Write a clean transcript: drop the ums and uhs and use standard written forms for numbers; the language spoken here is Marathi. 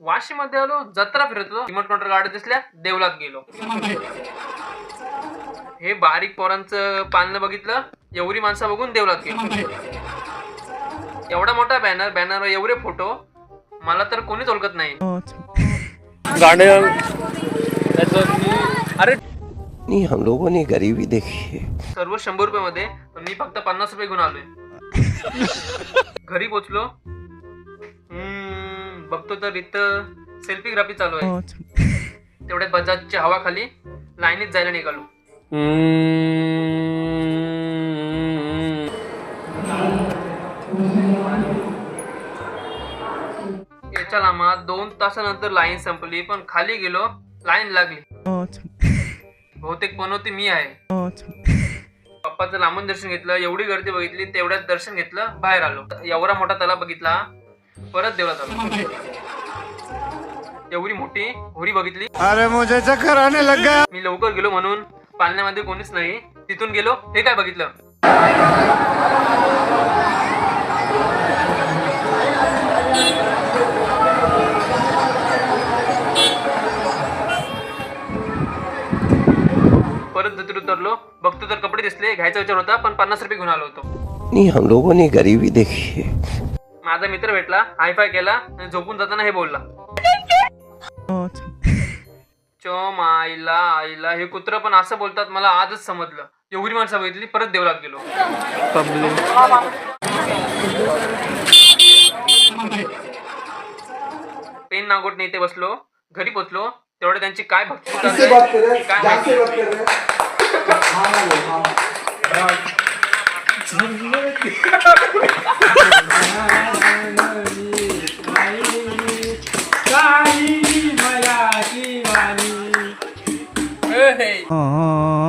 वाशीमध्ये आलो, जत्रा फिरत होतो, रिमोट कंट्रोल गाड्या दिसल्या, देवलात गेलो. हे बारीक पोरांचं पालनं बघितलं, एवढी माणसं बघून देवलात गेलो. एवढा मोठा बॅनर, बॅनरवर एवढे फोटो, मला तर कोणीच ओळखत नाही. गाणे अरे नहीं, हम लोगों ने गरीबी देखी है. सर्व 100 रुपये मध्ये, पण मी फक्त 50 रुपये घेऊन आलोय. घरी पोचलो, बघतो तर इथं सेल्फीग्राफी चालू आहे. तेवढ्यात बजाजच्या हवा खाली लाईनीत जायला निघालो. याच्या लांबा 2 तासानंतर लाईन संपली, पण खाली गेलो, लाईन लागली. बहुतेक पनोती मी आहे. पप्पाचं लांबून दर्शन घेतलं, एवढी गर्दी बघितली, तेवढ्यात दर्शन घेतलं, बाहेर आलो. एवढा मोठा तलाव बघितला, परत देवळात आलो. एवढी मोठी होरी बघितली, अरे मुझे चक्कर आने लग गया. मी लवकर गेलो म्हणून पालण्यामध्ये कोणीच नाही. तिथून गेलो, हे काय बघितलं, परत जत्रेत उतरलो, बघतो तर कपडे दिसले, घ्यायचा विचार होता, पण 50 रुपये घेऊन आलो होतो. नहीं, हम लोगों ने गरीबी देखी है. माझा मित्र भेटला, हायफाय केला आणि झोपून जाताना हे बोलला, चो माईला आईला, हे कुत्र पण असं बोलतात, मला आजच समजलं. एवढी माणसं बघितली, परत देवळात गेलो. पेन नागोट इथे बसलो. घरी पोचलो, तेवढे त्यांची काय भक्ती चालते, काय माहिती. हाँ